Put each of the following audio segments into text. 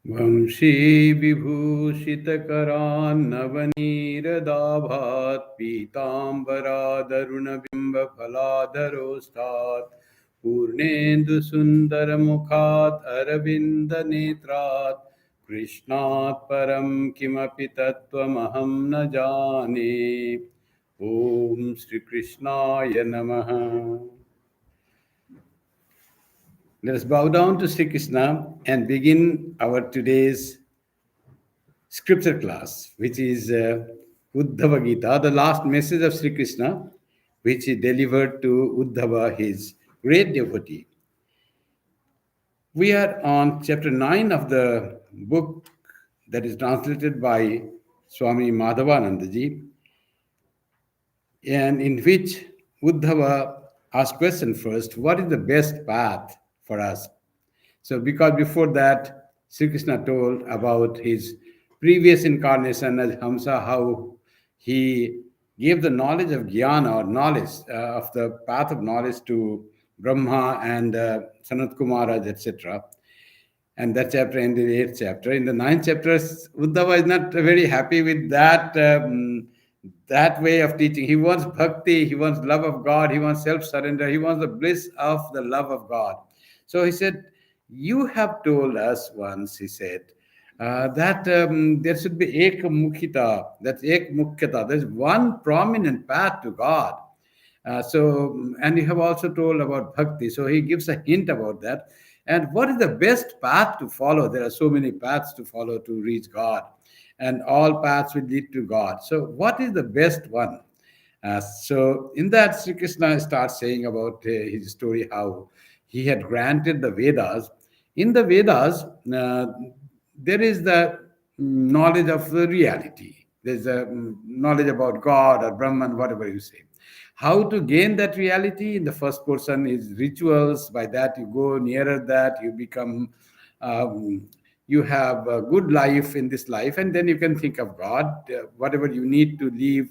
वंशी विभूषितकरान्नवनीरदाभात् पीताम्बरादरुणबिम्बफलाधरोस्तात् पूर्णेन्दुसुन्दरमुखात् अरविन्दनेत्रात् कृष्णात् परं किमपि तत्त्वमहं न जाने। ॐ श्रीकृष्णाय नमः। Let us bow down to Sri Krishna and begin our today's scripture class, which is Uddhava Gita, the last message of Sri Krishna, which he delivered to Uddhava, his great devotee. We are on chapter 9 of the book that is translated by Swami Madhavanandaji, and in which Uddhava asked question first, what is the best path for us? So, because before that, Sri Krishna told about his previous incarnation as Hamsa, how he gave the knowledge of jnana or knowledge of the path of knowledge to Brahma and Sanat Kumaraj, etc. And that chapter ended in the 8th chapter. In the 9th chapter, Uddhava is not very happy with that way of teaching. He wants bhakti, he wants love of God, he wants self-surrender, he wants the bliss of the love of God. So he said, you have told us once, he said, that there should be ek mukhita, that's ek mukhyata. There's one prominent path to God. And you have also told about bhakti. So he gives a hint about that. And what is the best path to follow? There are so many paths to follow to reach God, and all paths will lead to God. So, what is the best one? So, in that, Sri Krishna starts saying about his story how he had granted the Vedas. In the Vedas, there is the knowledge of the reality. There's a knowledge about God or Brahman, whatever you say. How to gain that reality? In the first portion is rituals. By that, you go nearer that, you become, you have a good life in this life, and then you can think of God. Whatever you need to live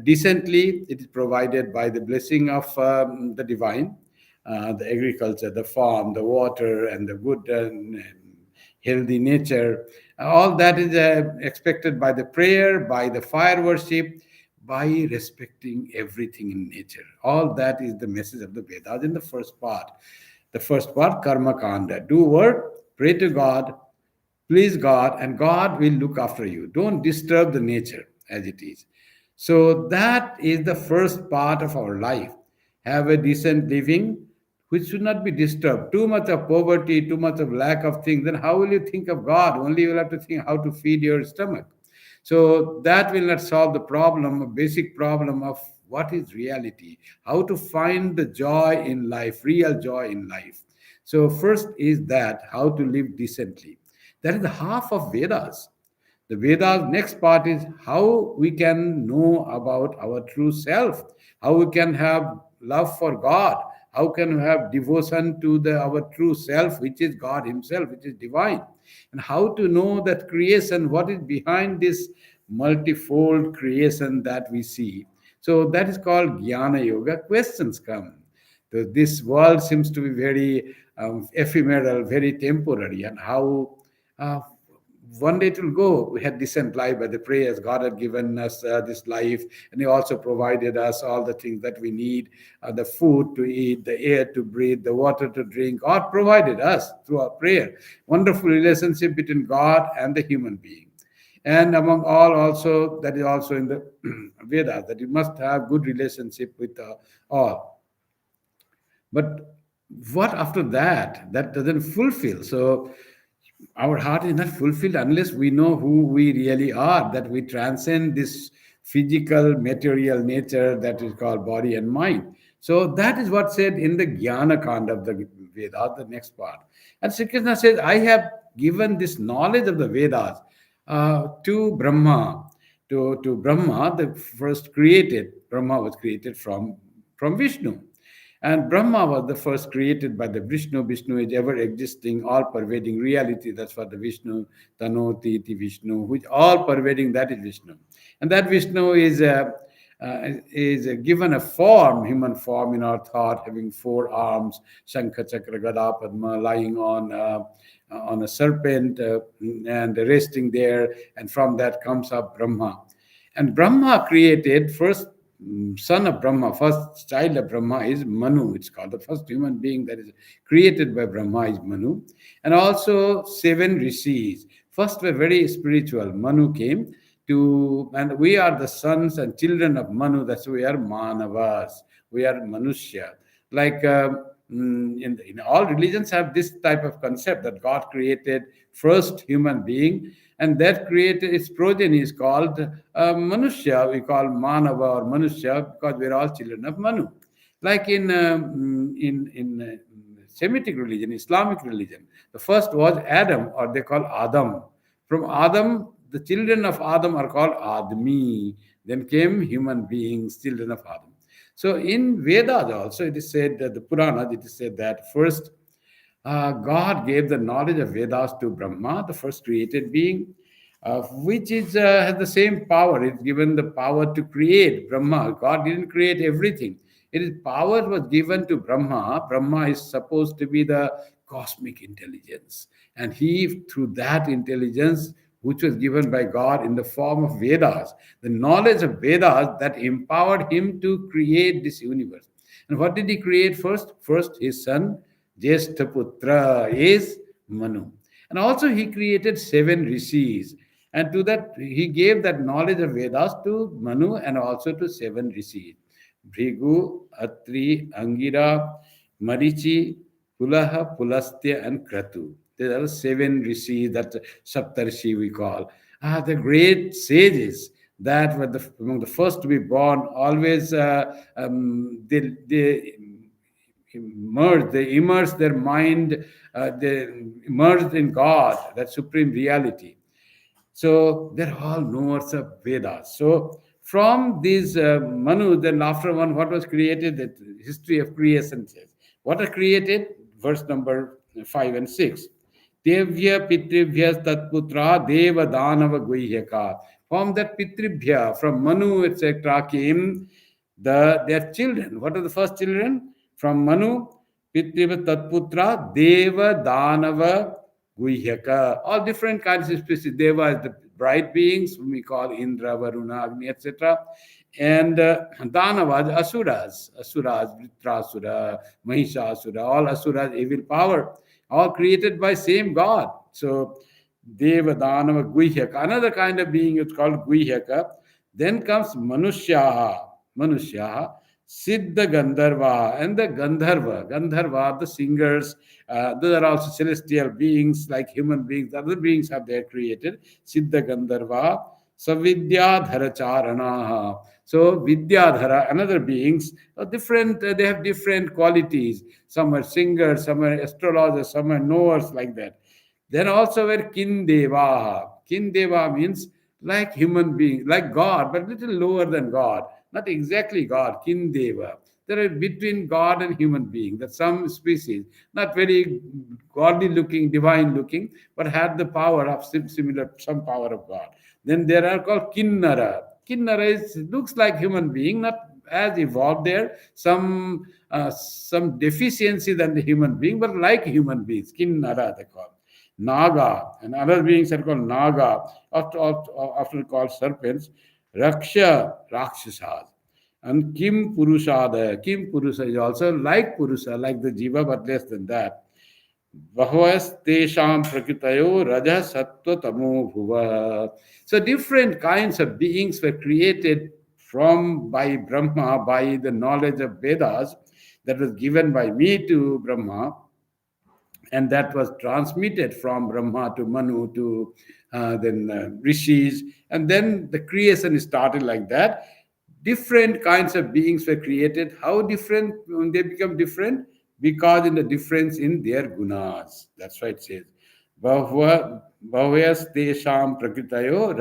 decently, it is provided by the blessing of the divine, the agriculture, the farm, the water, and the good and healthy nature. All that is expected by the prayer, by the fire worship, by respecting everything in nature. All that is the message of the Vedas in the first part. The first part, karma kanda. Do work, pray to God, please God, and God will look after you. Don't disturb the nature as it is. So that is the first part of our life. Have a decent living, which should not be disturbed. Too much of poverty, too much of lack of things, then how will you think of God? Only you will have to think how to feed your stomach. So that will not solve the problem, a basic problem of what is reality, how to find the joy in life, real joy in life. So first is that, how to live decently. That is the half of Vedas. The Vedas next part is how we can know about our true self, how we can have love for God, how can we have devotion to our true self, which is God Himself, which is divine, and how to know that creation, what is behind this multifold creation that we see. So that is called Jnana Yoga. Questions come. So this world seems to be very ephemeral, very temporary, and how uh, one day it will go. We had decent life by the prayers. God had given us this life, and He also provided us all the things that we need: the food to eat, the air to breathe, the water to drink. God provided us through our prayer. Wonderful relationship between God and the human being. And among all, also, that is also in the Vedas, that you must have good relationship with all. But what after that? That doesn't fulfill. So our heart is not fulfilled unless we know who we really are, that we transcend this physical, material nature that is called body and mind. So that is what said in the Jnana Kanda of the Vedas, the next part. And Sri Krishna says, I have given this knowledge of the Vedas to Brahma. To Brahma, the first created. Brahma was created from Vishnu. And Brahma was the first created by the Vishnu. Vishnu is ever existing, all pervading reality. That's what the Vishnu, Tanoti, Iti Vishnu, which all pervading, that is Vishnu. And that Vishnu is is given a form, human form in our thought, having four arms, Shankha, Chakra, Gada, Padma, lying on a serpent and resting there, and from that comes up Brahma. And Brahma created first son of Brahma, first child of Brahma is Manu. It's called the first human being that is created by Brahma is Manu. And also seven rishis. First were very spiritual. Manu came to, and we are the sons and children of Manu. That's why we are Manavas. We are Manushya. Like in all religions have this type of concept that God created first human being, and that created its progeny is called Manushya. We call Manava or Manushya because we're all children of Manu. Like in Semitic religion, Islamic religion, the first was Adam, or they call Adam. From Adam, the children of Adam are called Admi. Then came human beings, children of Adam. So in Vedas also, it is said that the Puranas, it is said that first God gave the knowledge of Vedas to Brahma, the first created being, which is has the same power. It's given the power to create Brahma. God didn't create everything. It is power was given to Brahma. Brahma is supposed to be the cosmic intelligence, and he, through that intelligence, which was given by God in the form of Vedas, the knowledge of Vedas that empowered him to create this universe. And what did he create first? First, his son Jeshtaputra is Manu. And also he created seven rishis. And to that, he gave that knowledge of Vedas to Manu and also to seven rishis. Bhrigu, Atri, Angira, Marichi, Pulaha, Pulastya, and Kratu. There are seven rishis that Saptarshi we call. The great sages that were among the first to be born, always they immerse their mind, they immersed in God, that supreme reality. So they're all knowers of Vedas. So from these Manu, then after one, what was created? The history of creation says. What are created? Verse number 5 and 6. Devya Pitribhya Tatputra Deva Danava Guhyaka. From that Pitribhya, from Manu, etc., came their children. What are the first children? From Manu, Pitribhya Tatputra Deva Danava Guhyaka. All different kinds of species. Deva is the bright beings, whom we call Indra, Varuna, Agni, etc. And Danavas, Asuras, Vritrasura, Mahishasura, all Asuras, evil power, all created by same God. So Deva, Danava, Guhyaka. Another kind of being is called Guhyaka. Then comes Manushyaha, Siddha Gandharva, and the Gandharva, the singers. Those are also celestial beings like human beings. Other beings have they created. Siddha Gandharva, Savidyadhara Charanaha. So Vidyadhara, another beings, are different. They have different qualities. Some are singers, some are astrologers, some are knowers, like that. Then also were Kindeva. Kindeva means like human being, like God, but little lower than God. Not exactly God, Kindeva. There are between God and human being. That some species, not very godly looking, divine looking, but had the power of similar, some power of God. Then there are called Kinnara. Kinnara looks like human being, not as evolved there. Some deficiency than the human being, but like human beings. Kinnara they call. Naga, and other beings are called Naga, often called serpents. Raksha, Rakshasas. And Kim Purushada. Kim Purusha is also like Purusha, like the Jiva, but less than that. Bahvas tesham prakitayo raja sattva tamo bhuva. So different kinds of beings were created by Brahma, by the knowledge of Vedas that was given by me to Brahma, and that was transmitted from Brahma to Manu to then rishis, and then the creation started like that. Different kinds of beings were created. How different when they become different? Because in the difference in their gunas. That's why it says Bhavyas Desham Prakritayo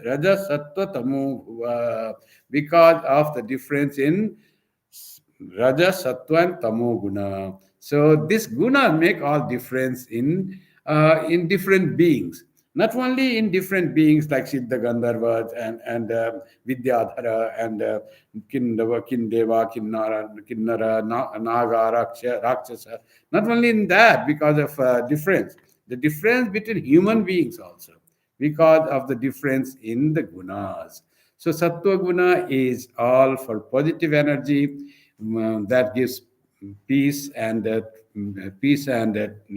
Raja Sattva Tamo Bhuva. Because of the difference in Raja, Sattva, and Tamo Guna. So this guna make all difference in different beings. not only in different beings like Siddha Gandharvas and Vidyadhara and Kinnara, Naga, Rakshasa. Not only in that, because of difference, the difference between human beings also, because of the difference in the gunas. So Sattva Guna is all for positive energy, that gives peace and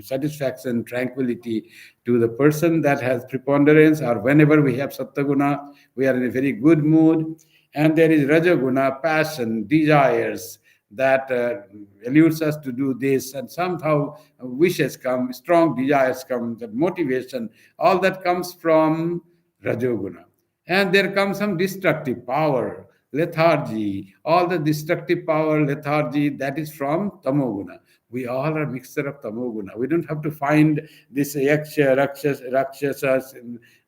satisfaction, tranquility to the person that has preponderance, or whenever we have Sattva we are in a very good mood. And there is Rajaguna, passion, desires that eludes us to do this, and somehow wishes come, strong desires come, that motivation, all that comes from Rajoguna. And there comes some destructive power, lethargy, all the destructive power, lethargy, that is from Tamoguna. We all are mixture of Tamoguna. We don't have to find this Yaksha, Rakshasas,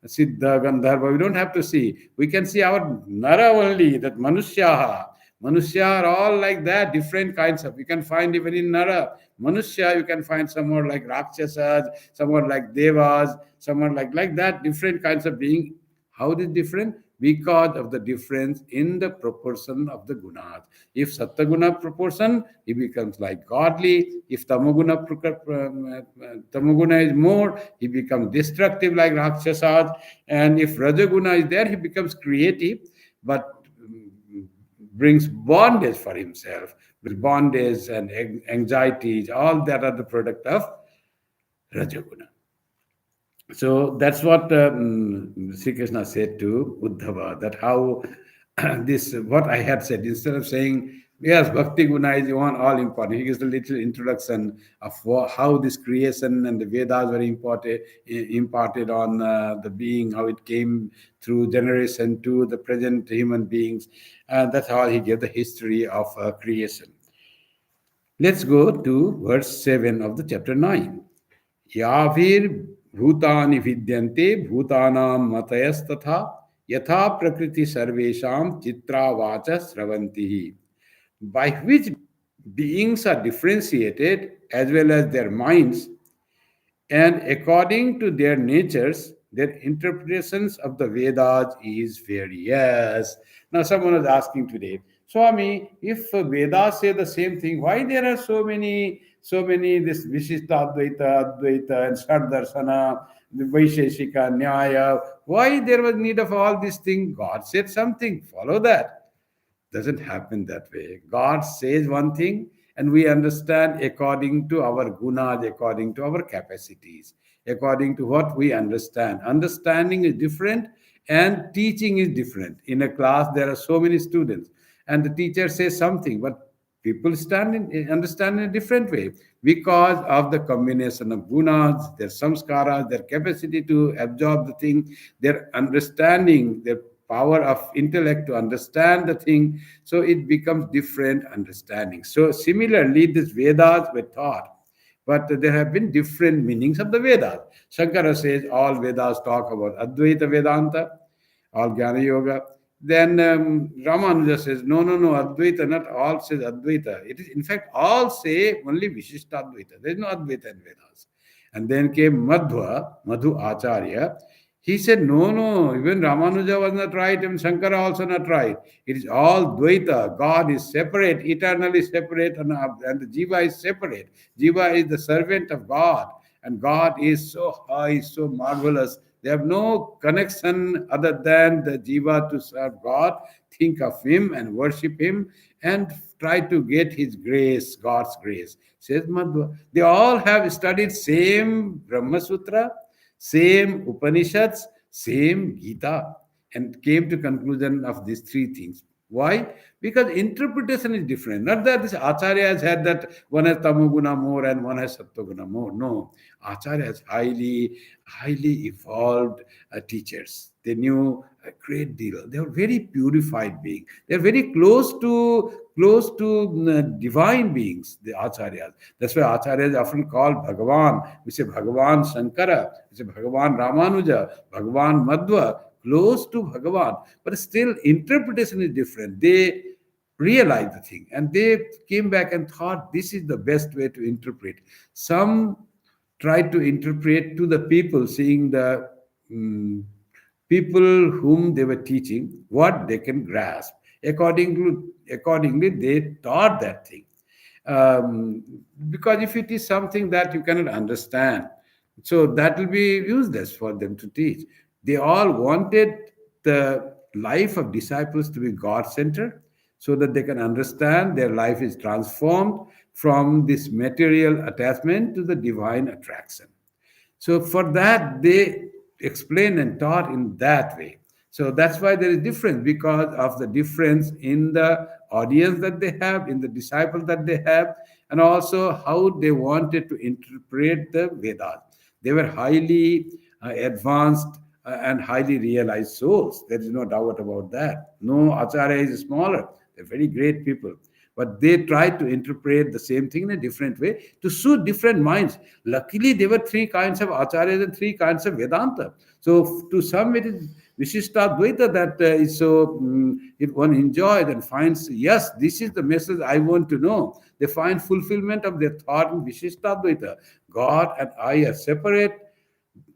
Siddha, Gandharva. We don't have to see. We can see our Nara only, that Manushyaha. Manushya are all like that, different kinds of. You can find even in Nara. Manushya, you can find somewhere like Rakshasas, somewhere like Devas, somewhere like that, different kinds of being. How is it different? Because of the difference in the proportion of the gunas. If Sattaguna proportion, he becomes like godly. If Tamoguna is more, he becomes destructive like Rakshasas. And if Rajaguna is there, he becomes creative, but brings bondage for himself. With bondage and anxieties, all that are the product of Rajaguna. So that's what Sri Krishna said to Uddhava, that how this, what I had said, instead of saying, yes, Bhakti Guna is one all important, he gives a little introduction of how this creation and the Vedas were imparted on the being, how it came through generation to the present human beings. And that's how he gave the history of creation. Let's go to verse 7 of the chapter 9. Yavir bhutani vidyante bhutanam matayasthatha yatha prakriti sarvesham chitra vacha sravantihi. By which beings are differentiated as well as their minds, and according to their natures, their interpretations of the Vedas is various. Now, someone was asking today, Swami, if Vedas say the same thing, why there are so many this Vishishta Advaita, Advaita, and Sardarsana, the Vaisheshika, Nyaya? Why there was need of all these things? God said something, follow that. Doesn't happen that way. God says one thing, and we understand according to our gunas, according to our capacities, according to what we understand. Understanding is different and teaching is different. In a class, there are so many students, and the teacher says something, but people understand in a different way because of the combination of gunas, their samskaras, their capacity to absorb the thing, their understanding, their power of intellect to understand the thing. So it becomes different understanding. So similarly, these Vedas were taught, but there have been different meanings of the Vedas. Shankara says all Vedas talk about Advaita Vedanta, all Jnana Yoga. Then Ramanuja says, no, Advaita, not all says Advaita. It is, in fact, all say only Vishishta Advaita. There is no Advaita in Vedas. And then came Madhu Acharya. He said, no, even Ramanuja was not right and Shankara also not right. It is all Dvaita. God is separate, eternally separate, and the Jiva is separate. Jiva is the servant of God, and God is so high, so marvelous. They have no connection other than the Jiva to serve God, think of Him and worship Him, and try to get His grace, God's grace. Says Madhva. They all have studied same Brahma Sutra, same Upanishads, same Gita, and came to conclusion of these three things. Why? Because interpretation is different. Not that this Acharya has had that one has Tamoguna more and one has Sattoguna more. No. Acharya has highly evolved teachers. They knew a great deal. They were very purified beings. They are very close to divine beings, the Acharyas. That's why Acharyas are often called Bhagavan. We say Bhagavan Shankara, we say Bhagavan Ramanuja, Bhagavan Madhva, close to Bhagavan. But still, interpretation is different. They realized the thing and they came back and thought this is the best way to interpret. Some tried to interpret to the people seeing the mm, people whom they were teaching what they can grasp. Accordingly, they taught that thing. Um, because if it is something that you cannot understand, so that will be useless for them to teach. They all wanted the life of disciples to be God centered so that they can understand their life is transformed from this material attachment to the divine attraction. So for that, they explain and taught in that way. So that's why there is difference, because of the difference in the audience that they have, in the disciples that they have, and also how they wanted to interpret the Vedas. They were highly advanced and highly realized souls. There is no doubt about that. No Acharya is smaller. They're very great people. But they tried to interpret the same thing in a different way to suit different minds. Luckily, there were three kinds of acharyas and three kinds of Vedanta. So, to some, it is Vishistadvaita that is so, if one enjoys and finds, yes, this is the message I want to know, they find fulfillment of their thought in Vishistadvaita. God and I are separate.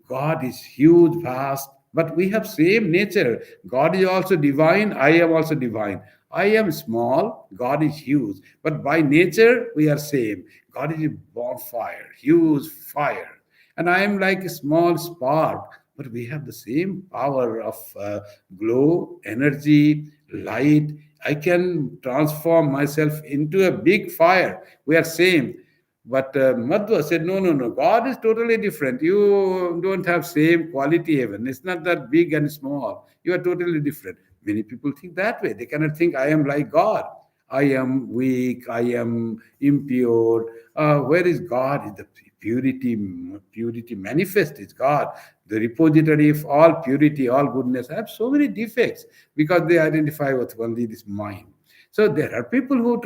God is huge, vast, but we have same nature. God is also divine. I am also divine. I am small. God is huge, but by nature we are same. God is a bonfire, huge fire, and I am like a small spark. But we have the same power of glow, energy, light. I can transform myself into a big fire. We are same. But Madhva said, no, no, no. God is totally different. You don't have same quality even. It's not that big and small. You are totally different. Many people think that way. They cannot think, I am like God. I am weak. I am impure. Where is God? Is the purity, purity manifest is God. The repository of all purity, all goodness. I have so many defects because they identify with only this mind. So there are people who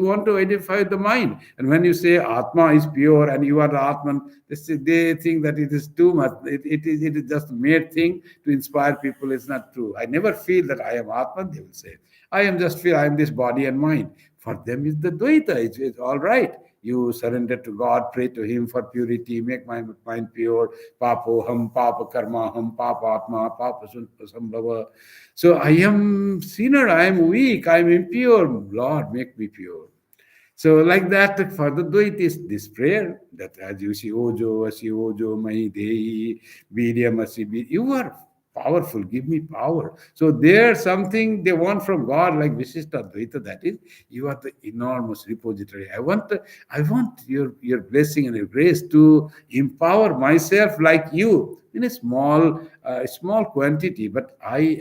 want to identify the mind. And when you say Atma is pure and you are the Atman, they think that it is too much. It is just a mere thing to inspire people. It's not true. I never feel that I am Atman, they will say. I am just feel I am this body and mind. For them, it's the Dvaita. It's all right. You surrender to God, pray to Him for purity, make my mind pure. Papo ham, papa karma ham, papa atma, papa sambhava. So I am sinner, I am weak, I am impure. Lord, make me pure. So like that, further do it is this prayer that as you see, Ojo, Asi Ojo, Mahi Dehi, Vidyam Asi, you are powerful, give me power. So there's something they want from God, like Visishta Advaita, that is, you are the enormous repository. I want your blessing and your grace to empower myself like you in a small quantity, but I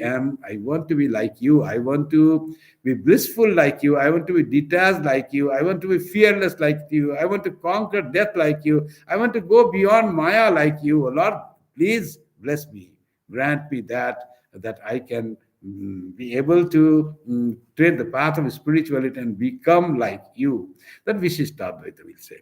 want to be like you. I want to be blissful like you. I want to be detached like you. I want to be fearless like you. I want to conquer death like you. I want to go beyond Maya like you. Lord, please bless me. Grant me that I can be able to tread the path of spirituality and become like you. That Vishistadvaita will say.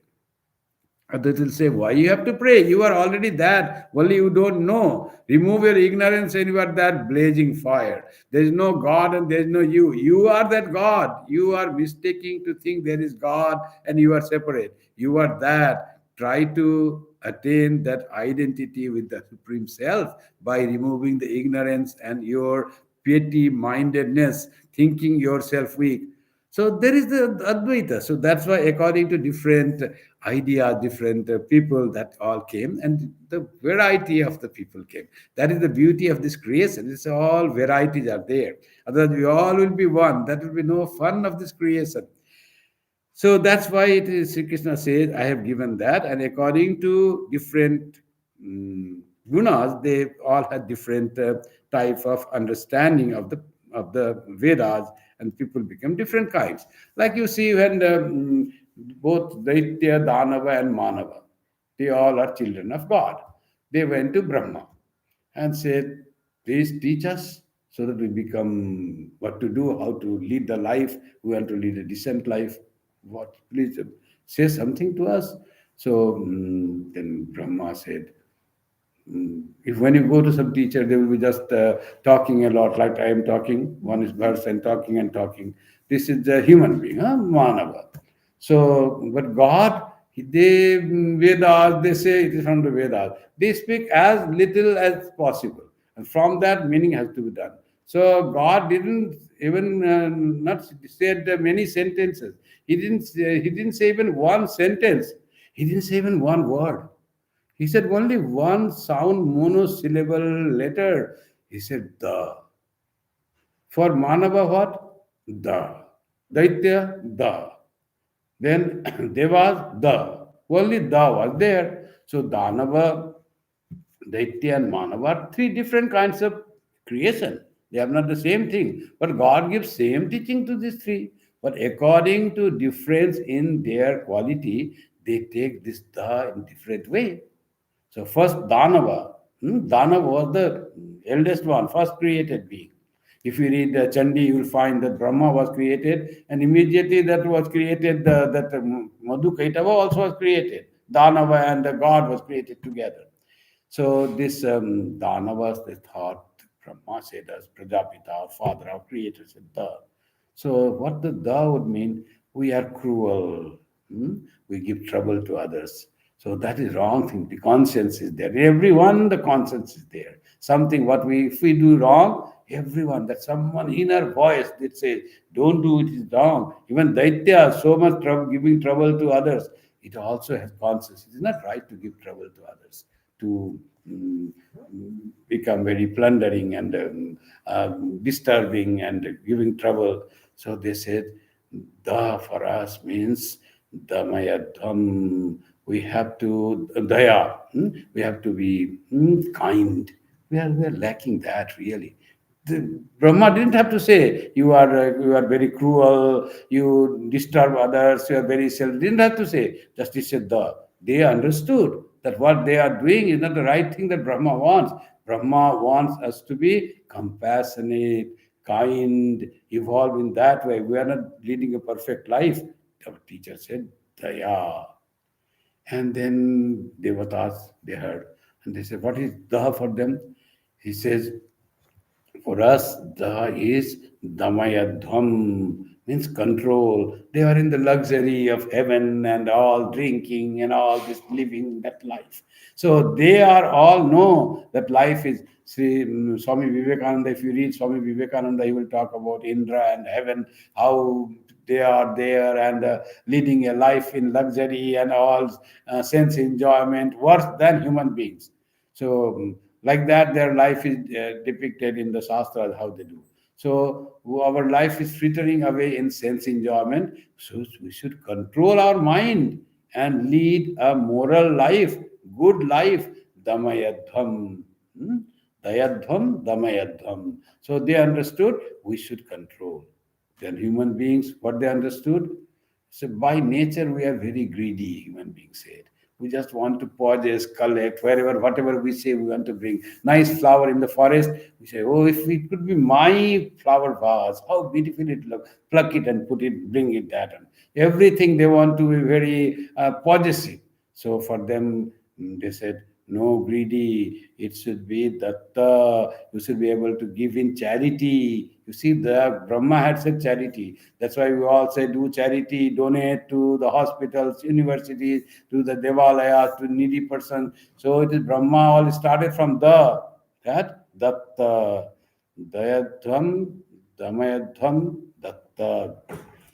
Others will say, why you have to pray? You are already that. Only you don't know. Remove your ignorance and you are that blazing fire. There is no God and there is no you. You are that God. You are mistaking to think there is God and you are separate. You are that. Try to attain that identity with the Supreme Self by removing the ignorance and your petty mindedness, thinking yourself weak. So there is the Advaita. So that's why, according to different ideas, different people that all came, and the variety of the people came. That is the beauty of this creation. It's all varieties are there. Otherwise, we all will be one. That will be no fun of this creation. So that's why it is Sri Krishna says, I have given that, and according to different gunas, they all had different type of understanding of the Vedas, and people become different kinds. Like you see, when both Daitya, Danava, and Manava, they all are children of God. They went to Brahma and said, please teach us so that we become what to do, how to lead the life. We want to lead a decent life. What? Please say something to us. So then Brahma said, if when you go to some teacher, they will be just talking a lot, like I am talking. One is person talking and talking. This is the human being, huh? Manava. So, but God, They Vedas, they say it is from the Vedas. They speak as little as possible, and from that meaning has to be done. So God didn't even not said many sentences. He didn't say even one sentence. He didn't say even one word. He said only one sound monosyllable letter. He said the. For Manava what? The. Daitya the. Then Devas the. Only the was there. So Danava, Daitya and Manava are three different kinds of creation. They are not the same thing. But God gives same teaching to these three. But according to difference in their quality, they take this the in different way. So first Danava. Danava was the eldest one, first created being. If you read Chandi, you will find that Brahma was created, and immediately that was created, that Madhu Kaitava also was created. Danava and the God was created together. So this Danavas, they thought Brahma said as Prajapita, our father, our creator said the. So what the would mean? We are cruel. We give trouble to others. So that is wrong thing. The conscience is there. Everyone, the conscience is there. Something what we if we do wrong, everyone, that someone inner voice that says, don't do it is wrong. Even Daitya, so much trouble giving trouble to others. It also has conscience. It is not right to give trouble to others, to mm, become very plundering and disturbing and giving trouble. So they said, the for us means damayadham. We have to daya. We have to be kind. We are lacking that really. Brahma didn't have to say you are very cruel, you disturb others, you are very self. Didn't have to say. Just he said the. They understood that what they are doing is not the right thing that Brahma wants. Brahma wants us to be compassionate, kind, evolve in that way. We are not leading a perfect life. Our teacher said, Daya. And then Devatas, they heard. And they said, what is Daha for them? He says, for us, Daha is Damayadham, means control. They are in the luxury of heaven and all drinking and all this living that life. So they are all know that life is Swami Vivekananda. If you read Swami Vivekananda, he will talk about Indra and heaven, how they are there and leading a life in luxury and all sense enjoyment, worse than human beings. So, like that, their life is depicted in the Shastras, how they do. So, our life is frittering away in sense enjoyment. So, we should control our mind and lead a moral life, good life. Damayadham. Dayadham, damayadham. So, they understood we should control. Then, human beings, what they understood? So, by nature, we are very greedy, human beings said. We just want to possess, collect, wherever, whatever we say, we want to bring. Nice flower in the forest, we say, oh, if it could be my flower vase, how beautiful it looks. Pluck it and put it, bring it that. And everything they want to be very possessive. So for them, they said, no greedy, it should be datta. You should be able to give in charity. You see, the Brahma had said charity. That's why we all say do charity, donate to the hospitals, universities, to the devalayas, to needy persons. So it is Brahma all started from the, that, datta, dayadham, damayadham, datta.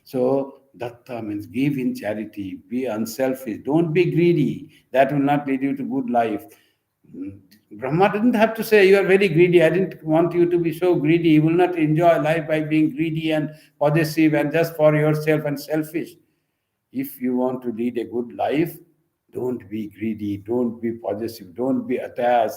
So datta means give in charity, be unselfish, don't be greedy. That will not lead you to good life. Brahma didn't have to say you are very greedy. I didn't want you to be so greedy. You will not enjoy life by being greedy and possessive and just for yourself and selfish. If you want to lead a good life, don't be greedy, don't be possessive, don't be attached,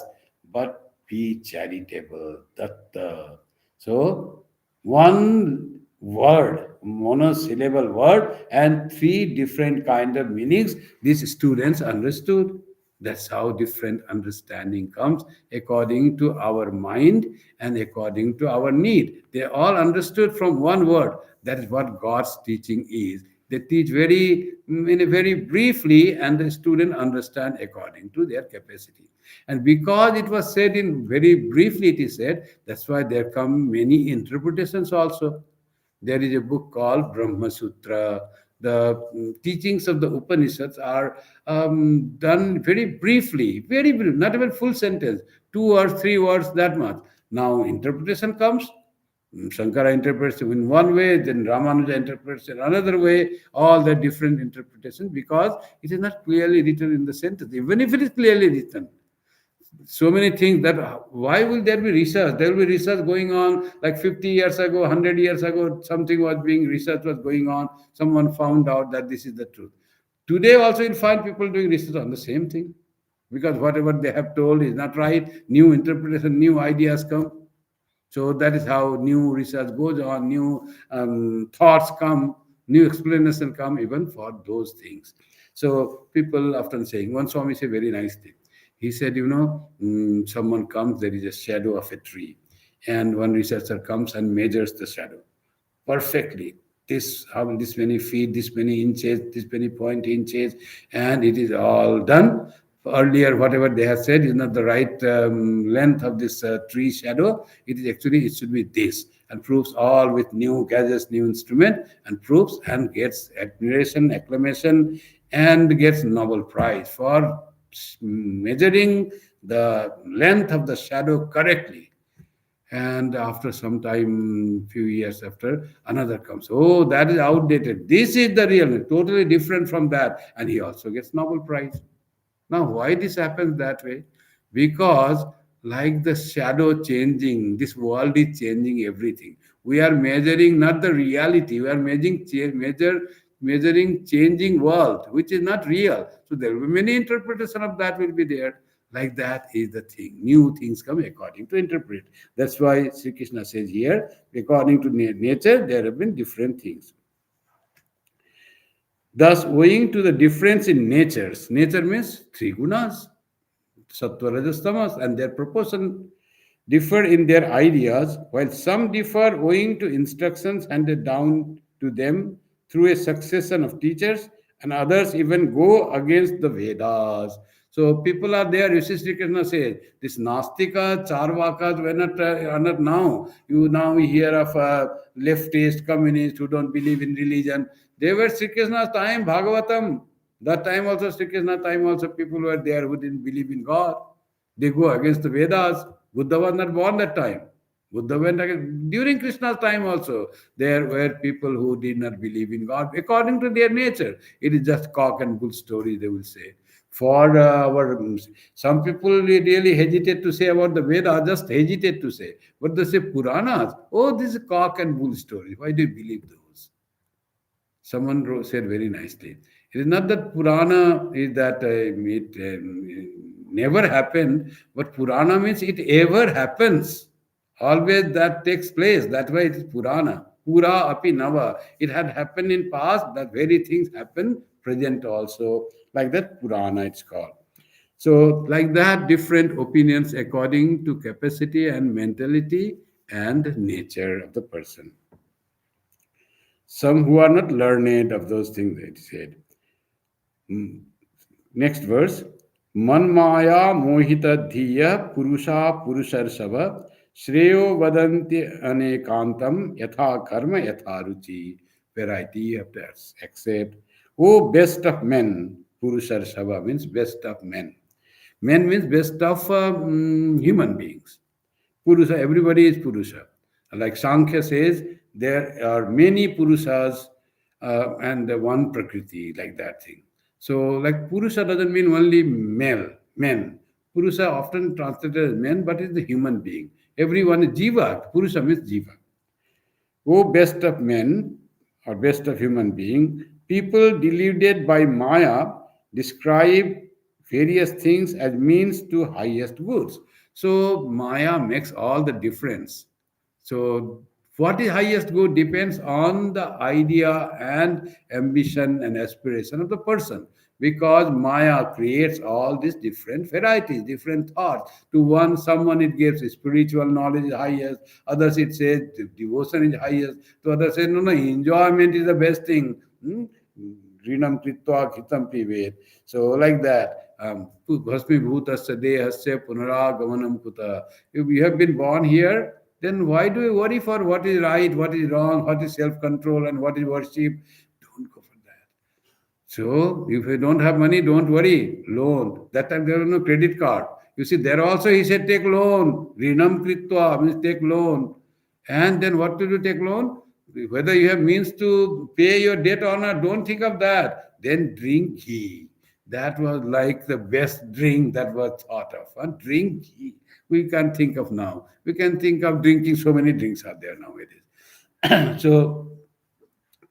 but be charitable. Datta. So, one word, monosyllable word, and three different kind of meanings. These students understood. That's how different understanding comes according to our mind and according to our need. They all understood from one word. That is what God's teaching is. They teach very in a very briefly, and the student understand according to their capacity. And because it was said in very briefly, it is said, that's why there come many interpretations also. There is a book called Brahma Sutra. The teachings of the Upanishads are done very briefly, very brief, not even full sentence, 2 or 3 words, that much. Now interpretation comes. Shankara interprets it in one way, then Ramanuja interprets it another way, all the different interpretations, because it is not clearly written in the sentence. Even if it is clearly written, so many things that why will there be research? There will be research going on like 50 years ago, 100 years ago, something was being research was going on. Someone found out that this is the truth. Today also you'll find people doing research on the same thing, because whatever they have told is not right. New interpretation, new ideas come. So that is how new research goes on, new thoughts come, new explanation come even for those things. So people often saying, one Swami said very nice thing. He said, someone comes, there is a shadow of a tree, and one researcher comes and measures the shadow perfectly. This how this many feet, this many inches, this many point inches, and it is all done. Earlier, whatever they have said is not the right length of this tree shadow. It is actually it should be this, and proves all with new gadgets, new instrument, and proves and gets admiration, acclamation, and gets Nobel Prize for measuring the length of the shadow correctly. And after some time, few years after, another comes. Oh, that is outdated. This is the real, totally different from that. And he also gets Nobel Prize. Now, why this happens that way? Because like the shadow changing, this world is changing everything. We are measuring not the reality, we are measuring changing world, which is not real. So there will be many interpretation of that will be there. Like that is the thing. New things come according to interpret. That's why Sri Krishna says here, according to nature, there have been different things. Thus, owing to the difference in natures, nature means three gunas, sattva, rajas, tamas, and their proportion differ in their ideas, while some differ owing to instructions handed down to them through a succession of teachers, and others even go against the Vedas. So people are there. You see, Sri Krishna says, this Nastika, Charvakas, are not now. You now hear of leftist, communist who don't believe in religion. They were Sri Krishna's time, Bhagavatam. That time also, Sri Krishna time also, people were there who didn't believe in God. They go against the Vedas. Buddha was not born that time. Buddha went against, during Krishna's time also, there were people who did not believe in God according to their nature. It is just cock and bull story, they will say. For some people really hesitate to say about the Vedas, just hesitate to say. But they say Puranas, oh, this is cock and bull story. Why do you believe those? Someone said very nicely. It is not that Purana is that it never happened, but Purana means it ever happens. Always that takes place. That's why it is Purana. Pura api nava. It had happened in past, that very things happen present also. Like that, Purana it's called. So, like that, different opinions according to capacity and mentality and nature of the person. Some who are not learned of those things, it said. Next verse. Manmaya mohita dhiya purusha purushar shreyo vadanti anekantam yatha karma yatha ruchi. Variety you have to accept. Oh, best of men, purushar means best of men. Men means best of human beings. Purusha, everybody is Purusha. Like Sankhya says, there are many Purushas and one Prakriti, like that thing. So, like Purusha doesn't mean only male, men. Purusha often translated as men, but it's the human being. Everyone is Jiva. Purusha means Jiva. O best of men, or best of human being, people deluded by Maya describe various things as means to highest goods. So Maya makes all the difference. So what is highest good depends on the idea and ambition and aspiration of the person, because Maya creates all these different varieties, different thoughts. To one, someone it gives spiritual knowledge is highest, others it says devotion is highest, to others say no, enjoyment is the best thing. Rinam kritva khitam pivet. So like that. Bhasmi bhutasya dehasya punaragamanam kuta. If you have been born here, then why do you worry for what is right, what is wrong, what is self-control, and what is worship? Don't go for that. So if you don't have money, don't worry. Loan. That time there was no credit card. You see, there also he said take loan. Rinam kritva means take loan. And then what to do? Take loan. Whether you have means to pay your debt or not, don't think of that. Then drink ghee. That was like the best drink that was thought of. And drink ghee. We can't think of now. We can think of drinking. So many drinks are there nowadays. So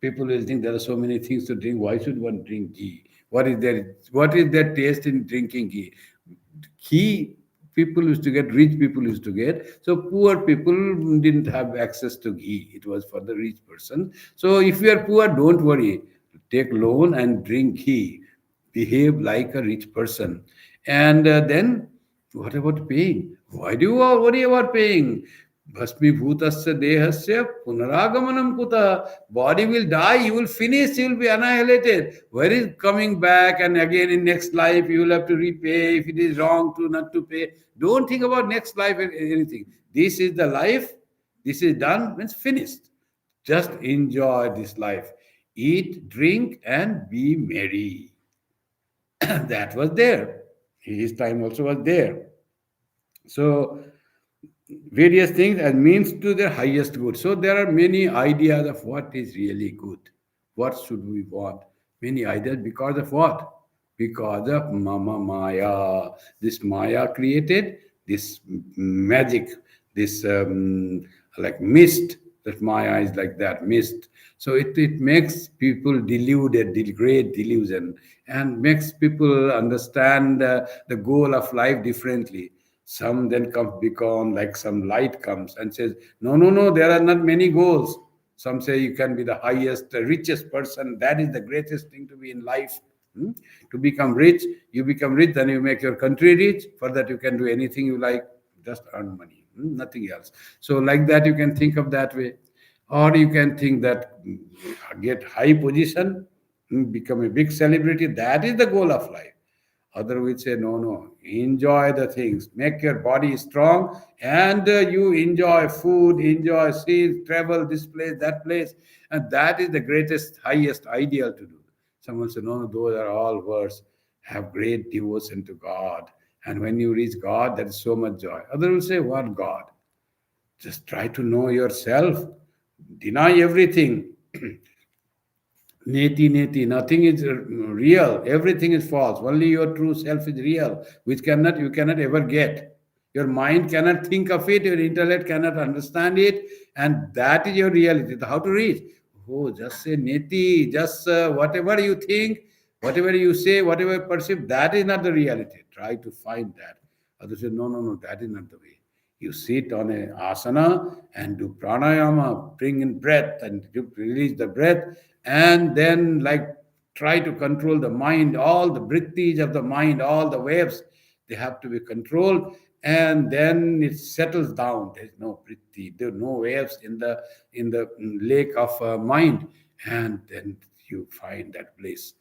people will think there are so many things to drink. Why should one drink ghee? What is their taste in drinking ghee? Ghee people used to get, rich people used to get. So poor people didn't have access to ghee. It was for the rich person. So if you are poor, don't worry. Take loan and drink ghee. Behave like a rich person. And then what about paying? Why do you all worry about paying? Bhasmibhutasya dehasya punaragamanam kuta. Body will die, you will finish, you will be annihilated. Where is coming back and again in next life you will have to repay if it is wrong to not to pay. Don't think about next life or anything. This is the life, this is done, means finished. Just enjoy this life. Eat, drink, and be merry. That was there. His time also was there. So various things as means to their highest good. So there are many ideas of what is really good. What should we want? Many ideas because of what? Because of Mama Maya. This Maya created this magic, this like mist. That Maya is like that mist. So it makes people deluded, great delusion, and makes people understand the goal of life differently. Some then come become like some light comes and says, no, no, no, there are not many goals. Some say you can be the highest, richest person. That is the greatest thing to be in life. Hmm? To become rich, you become rich, then you make your country rich. For that, you can do anything you like, just earn money, nothing else. So, like that, you can think of that way. Or you can think that get high position, become a big celebrity. That is the goal of life. Other will say, no, no, enjoy the things, make your body strong, and you enjoy food, enjoy see, travel this place, that place, and that is the greatest, highest ideal to do. Someone say, no, no, those are all words. Have great devotion to God, and when you reach God, there is so much joy. Other will say, what God? Just try to know yourself, deny everything. Neti, neti, nothing is real. Everything is false. Only your true self is real, which you cannot ever get. Your mind cannot think of it. Your intellect cannot understand it, and that is your reality. How to reach? Oh, just say neti. Just whatever you think, whatever you say, whatever you perceive, that is not the reality. Try to find that. Others say, no, no, no, that is not the way. You sit on a asana and do pranayama, bring in breath and release the breath, and then like try to control the mind, all the vrittis of the mind, all the waves, they have to be controlled, and then it settles down. There's no vritti, there are no waves in the lake of mind, and then you find that place.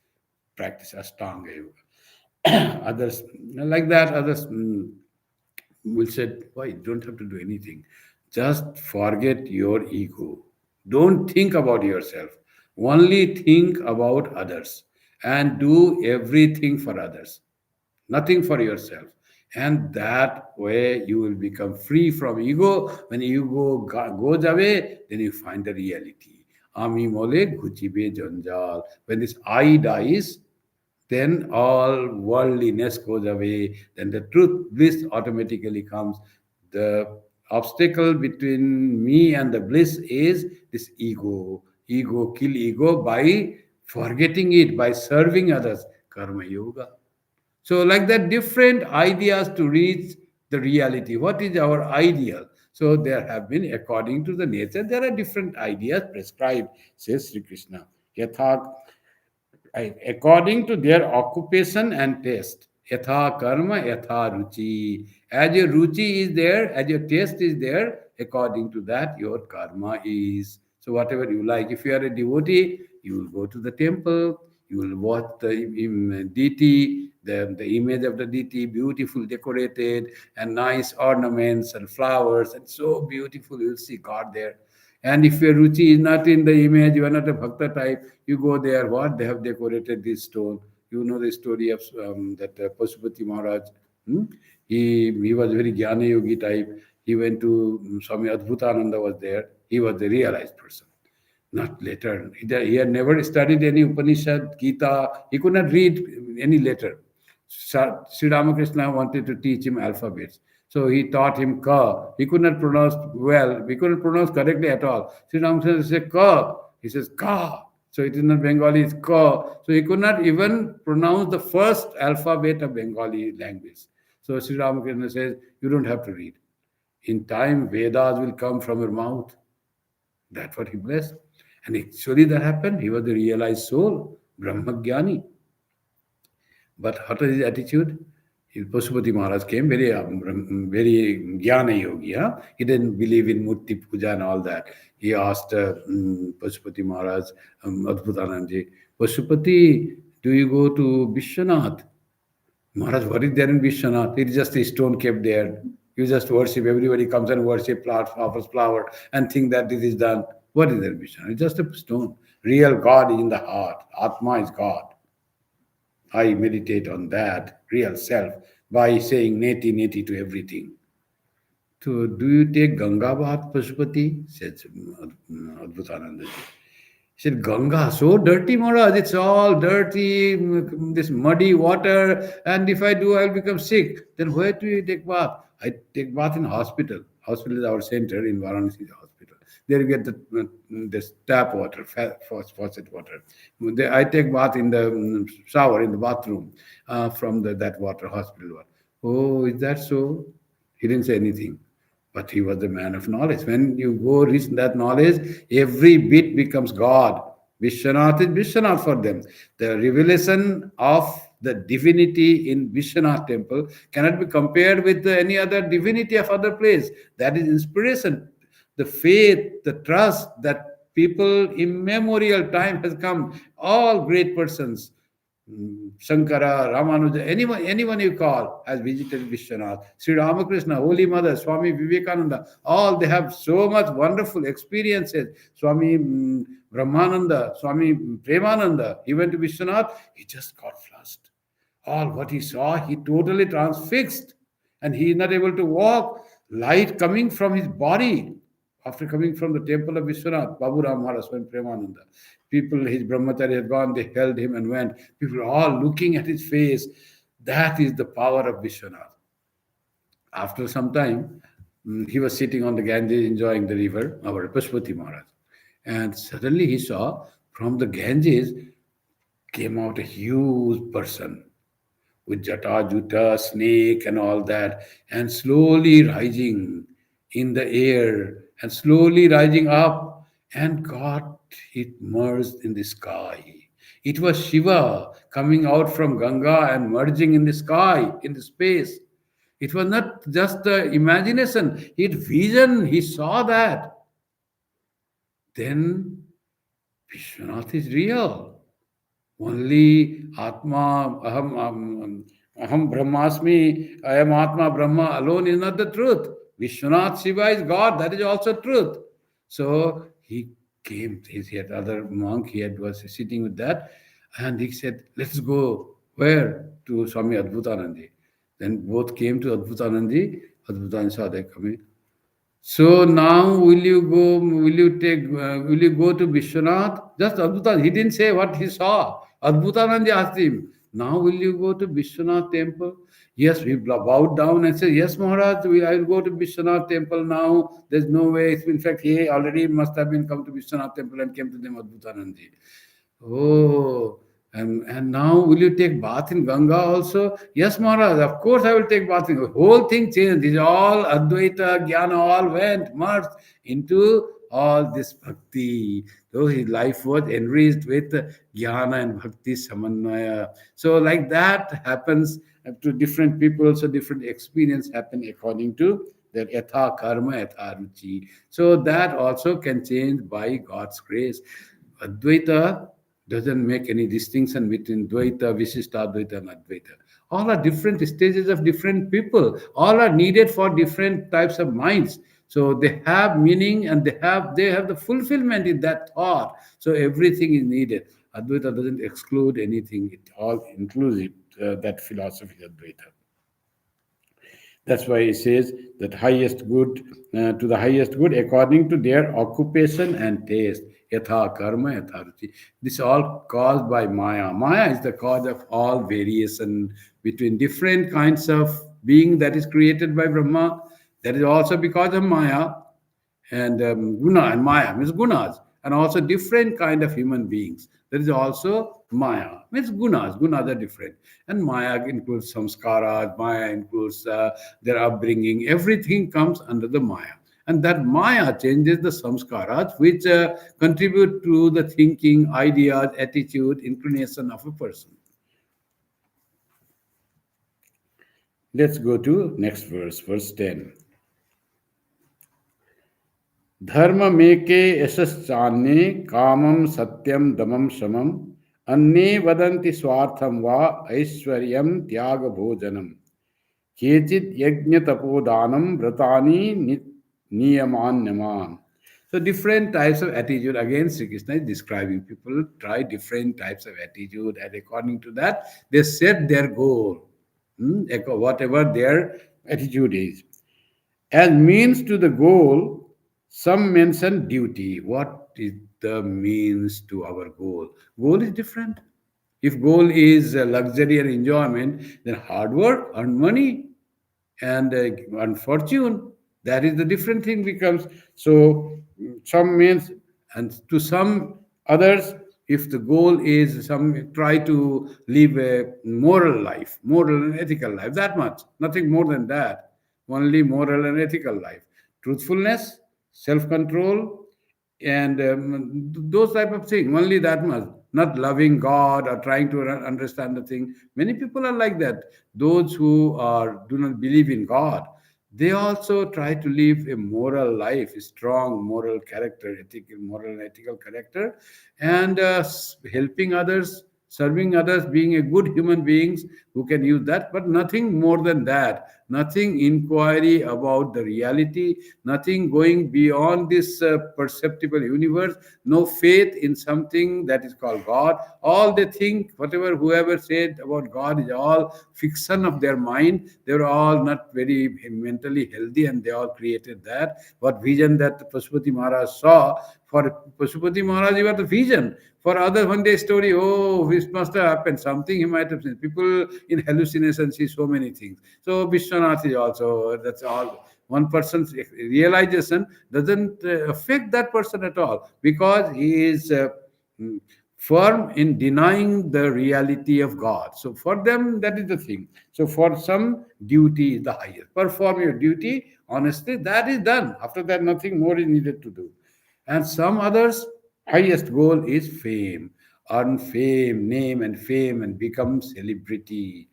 Practice Ashtanga yoga. Others like that. Others will say, why? You don't have to do anything. Just forget your ego. Don't think about yourself. Only think about others and do everything for others, nothing for yourself. And that way you will become free from ego. When ego goes away, then you find the reality. Ami mole ghuchibe janjal. When this I dies, then all worldliness goes away, then the truth, bliss automatically comes. The obstacle between me and the bliss is this ego. Ego, kill ego by forgetting it, by serving others. Karma yoga. So, like that, different ideas to reach the reality. What is our ideal? So, there have been, according to the nature, there are different ideas prescribed, says Sri Krishna. Yatha, according to their occupation and taste. Yatha karma, yatha ruchi. As your ruchi is there, as your taste is there, according to that, your karma is. So, whatever you like, if you are a devotee, you will go to the temple, you will watch the deity, the image of the deity, beautiful, decorated, and nice ornaments and flowers, and so beautiful, you will see God there. And if your ruchi is not in the image, you are not a bhakta type, you go there, what? They have decorated this stone. You know the story of that Pasupati Maharaj. Hmm? He was very Jnana Yogi type. He went to Swami Adbhutananda was there. He was the realized person. Not later. He had never studied any Upanishad, Gita. He could not read any letter. Sri Ramakrishna wanted to teach him alphabets. So he taught him Ka. He could not pronounce well. He couldn't pronounce correctly at all. Sri Ramakrishna said Ka. He says Ka. So it is not Bengali, it's Ka. So he could not even pronounce the first alphabet of Bengali language. So Sri Ramakrishna says, you don't have to read. In time, Vedas will come from your mouth. That's what he blessed. And actually that happened. He was the realized soul, Brahmagyani. But what was his attitude? Pasupati Maharaj came very jnana yogi. Huh? He didn't believe in Murti Puja and all that. He asked Pasupati Maharaj, Adbhutanandaji, Pasupati, do you go to Vishwanath? Maharaj, what is there in Vishwanath? It is just a stone kept there. You just worship. Everybody comes and worship, offers flower, and think that this is done. What is there in Vishwanath? It's just a stone. Real God is in the heart. Atma is God. I meditate on that real self by saying neti neti to everything. So, do you take Ganga bath, Pashupati? Says Adbhutananda. He said, Ganga, so dirty, Maharaj. It's all dirty, this muddy water. And if I do, I'll become sick. Then where do you take bath? I take bath in hospital. Hospital is our center in Varanasi hospital. There you get this tap water, faucet water. I take bath in the shower, in the bathroom from that water, hospital water. Oh, is that so? He didn't say anything. But he was the man of knowledge. When you go reach that knowledge, every bit becomes God. Vishwanath is Vishwanath for them. The revelation of the divinity in Vishwanath temple cannot be compared with any other divinity of other place. That is inspiration. The faith, the trust that people immemorial time has come. All great persons, Shankara, Ramanuja, anyone you call has visited Vishwanath. Sri Ramakrishna, Holy Mother, Swami Vivekananda, all they have so much wonderful experiences. Swami Brahmananda, Swami Premananda, he went to Vishwanath, he just got flushed. All what he saw, he totally transfixed. And he is not able to walk. Light coming from his body after coming from the temple of Vishwanath, Babu Ram Maharaj, Swami Premananda. People, his brahmachari had gone, they held him and went. People were all looking at his face. That is the power of Vishwanath. After some time, he was sitting on the Ganges enjoying the river, our Pashupati Maharaj. And suddenly he saw from the Ganges came out a huge person with jata, juta, snake and all that, and slowly rising in the air and slowly rising up and got it merged in the sky. It was Shiva coming out from Ganga and merging in the sky, in the space. It was not just the imagination, it vision, he saw that. Then Vishwanath is real. Only Atma, Aham Brahmasmi, I am Atma Brahma alone is not the truth. Vishwanath Shiva is God, that is also truth. So he came, he had other monk, was sitting with that, and he said, let's go. Where? To Swami Adbhutanandi. Then both came to Adbhutanandi. Adbhutanandi saw they coming. So now will you go? Will you go to Vishwanath? Just Adbhutanand. He didn't say what he saw. Adbhutanand asked him. Now will you go to Vishwanath temple? Yes, we bowed down and said, yes, Maharaj, I will go to Vishwanath temple now. There's no way. In fact, he already must have been come to Vishwanath temple and came to them Adbhutanandji. Oh, and now will you take bath in Ganga also? Yes, Maharaj, of course I will take bath in Ganga. Whole thing changed. This all Advaita, Jnana, all went, merged into all this bhakti. So his life was enriched with Jnana and Bhakti Samanvaya. So like that happens to different people, so different experience happen according to their yatha karma, yatha ruchi. So that also can change by God's grace. Advaita doesn't make any distinction between Dvaita, Visishtadvaita, and Advaita. All are different stages of different people. All are needed for different types of minds. So they have meaning, and they have the fulfillment in that thought. So everything is needed. Advaita doesn't exclude anything; it all inclusive. That philosophy, Advaita. That's why he says that highest good to the highest good according to their occupation and taste. Yatha karma, yatha ruchi. This all caused by Maya. Maya is the cause of all variation between different kinds of being that is created by Brahma. That is also because of Maya. And guna and maya means gunas, and also different kind of human beings. There is also maya means gunas are different, and maya includes samskaras, maya includes their upbringing. Everything comes under the maya, and that maya changes the samskaras, which contribute to the thinking, ideas, attitude, inclination of a person. Let's go to next verse, verse 10. धर्म में के यशश्चान्ये कामम सत्यम दमम शमम अन्ये वदन्ति स्वार्थम वा ऐश्वर्यम त्याग भोजनम केचित् यज्ञ तपोदानम व्रतानि नियमान्यमाम. So different types of attitude. Again, Sri Krishna is describing people try different types of attitude, and according to that, they set their goal, whatever their attitude is. As means to the goal, some mention duty. What is the means to our goal? Goal is different. If goal is luxury and enjoyment, then hard work, earn money, and fortune. That is the different thing becomes. So some means, and to some others, if the goal is some try to live a moral life, moral and ethical life, that much, nothing more than that. Only moral and ethical life, truthfulness, self-control, and those type of things, only that much, not loving god or trying to understand the thing. Many people are like that. Those who do not believe in god, they also try to live a moral life, a strong moral character, ethical, moral and ethical character, and helping others, serving others, being a good human beings who can use that, but nothing more than that. Nothing inquiry about the reality, nothing going beyond this perceptible universe, no faith in something that is called God. All they think, whatever whoever said about God is all fiction of their mind. They were all not very mentally healthy, and they all created that. What vision that Pashupati Maharaj saw, for Pashupati Maharaj, you are the vision. For others, one day story, oh, this must have happened, something he might have seen. People in hallucination see so many things. So Vishwanath is also, that's all. One person's realization doesn't affect that person at all, because he is mm, firm in denying the reality of God. So for them, that is the thing. So for some, duty is the highest. Perform your duty honestly, that is done. After that, nothing more is needed to do. And some others, highest goal is fame. Earn fame, name and fame, and become celebrity.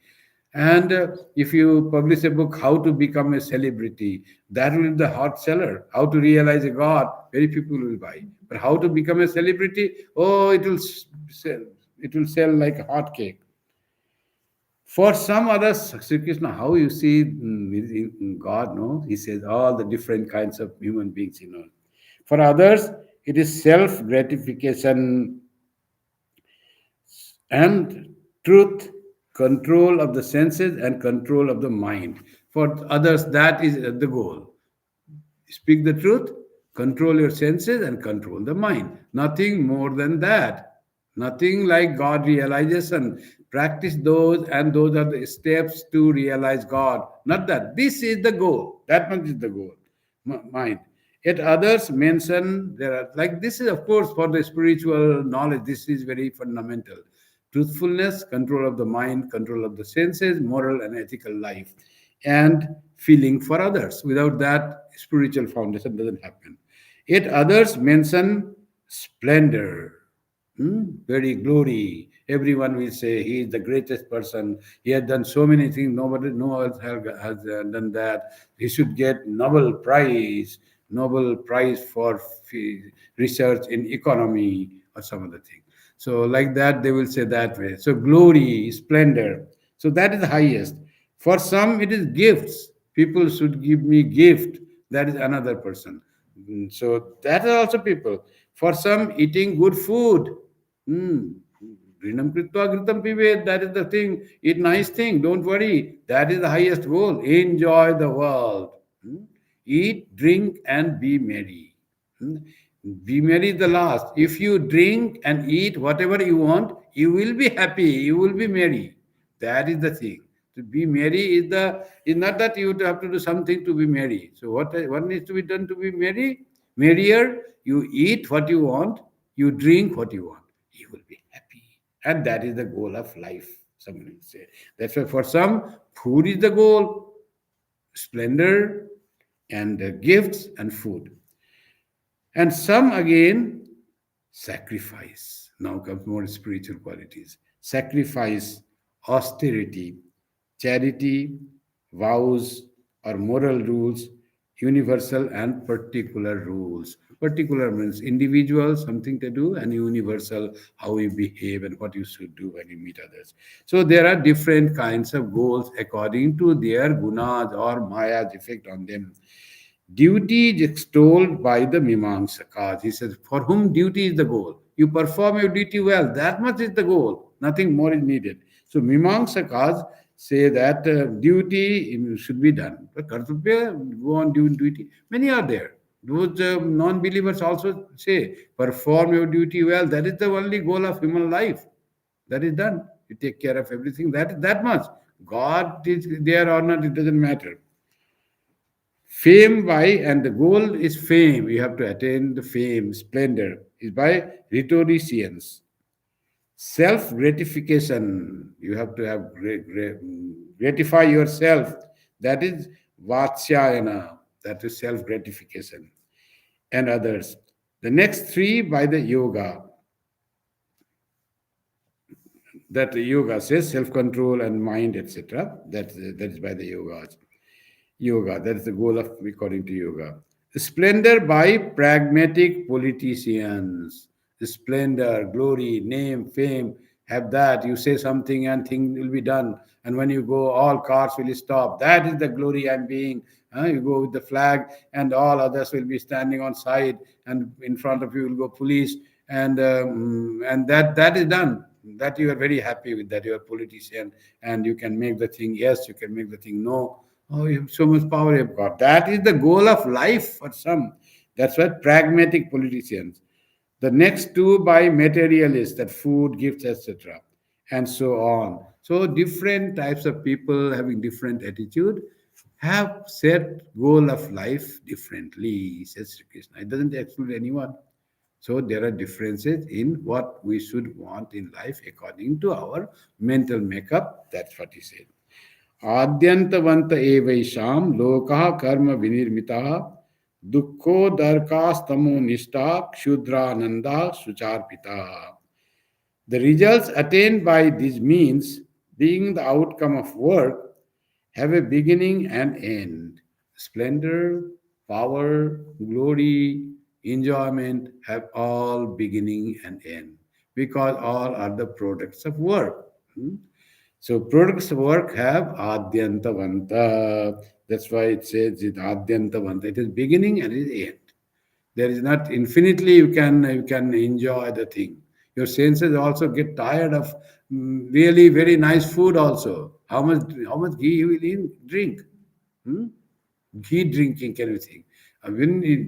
And if you publish a book, How to Become a Celebrity, that will be the hot seller. How to realize a God, very people will buy. But how to become a celebrity, oh, sell. It will sell like a hot cake. For some others, Sri Krishna, how you see in God, no? He says all the different kinds of human beings, For others, it is self gratification and truth, control of the senses and control of the mind. For others, that is the goal. Speak the truth, control your senses, and control the mind. Nothing more than that. Nothing like God realization. Practice those, and those are the steps to realize God. Not that. This is the goal. That much is the goal. Mind. Yet others mention there are, like, this is of course for the spiritual knowledge. This is very fundamental. Truthfulness, control of the mind, control of the senses, moral and ethical life, and feeling for others. Without that, spiritual foundation doesn't happen. Yet others mention splendor, very glory. Everyone will say he is the greatest person. He has done so many things. Nobody, no one else has done that. He should get Nobel Prize for research in economy or some other thing. So like that, they will say that way. So glory, splendor. So that is the highest. For some, it is gifts. People should give me gift. that is another person. So that are also people. For some, eating good food. Mm. Rinam kritva kritam pivet, that is the thing. Eat nice thing, don't worry. That is the highest goal. Enjoy the world. Hmm? Eat, drink, and be merry. Hmm? Be merry the last. If you drink and eat whatever you want, you will be happy, you will be merry. That is the thing. To be merry is not that you have to do something to be merry. So what needs to be done to be merry? Merrier, you eat what you want, you drink what you want. You will be happy. And that is the goal of life, someone will say. That's why for some, food is the goal, splendor and gifts and food. And some again, sacrifice. Now comes more spiritual qualities. Sacrifice, austerity, charity, vows or moral rules, universal and particular rules. Particular means individual, something to do, and universal, how you behave and what you should do when you meet others. So there are different kinds of goals according to their gunas or maya's effect on them. Duty is extolled by the Mimamsakas. He says, for whom duty is the goal? You perform your duty well. That much is the goal. Nothing more is needed. So Mimamsakas say that duty should be done. But Kartavya, go on doing duty. Many are there. Those non-believers also say, perform your duty well. That is the only goal of human life. That is done. You take care of everything. That is that much. God is there or not, it doesn't matter. Fame by, and the goal is fame. You have to attain the fame, splendor, is by rhetoricians. Self gratification, you have to have gratify yourself. That is vatsyayana, that is self gratification, and others. The next three by the yoga. That yoga says self control and mind, etc. That is by the yoga. Yoga, that is the goal of according to yoga. Splendor by pragmatic politicians. Splendor, glory, name, fame, have that. You say something and thing will be done. And when you go, all cars will stop. That is the glory I'm being. You go with the flag, and all others will be standing on side, and in front of you will go police, and that is done. That you are very happy with that. You are a politician, and you can make the thing yes, you can make the thing no. Oh, you have so much power you have got. That is the goal of life for some. That's why pragmatic politicians. The next two by materialists, that food, gifts, etc., and so on. So different types of people having different attitude have set goal of life differently, says Sri Krishna. It doesn't exclude anyone. So there are differences in what we should want in life according to our mental makeup. That's what he said. आद्यंतवंत एवैषाम लोकः कर्म विनिर्मितः दुःखोदर्कास्तमो निष्ठा क्षुद्रानंदा सुचार्पिता. The results attained by these means, being the outcome of work, have a beginning and end. Splendor, power, glory, enjoyment have all beginning and end because all are the products of work. Hmm? So products of work have adyantavanta. That's why it says it adyantavanta. It is beginning and it is end. There is not infinitely you can enjoy the thing. Your senses also get tired of really very nice food also. How much ghee you will drink? Hmm? Ghee drinking kind of thing.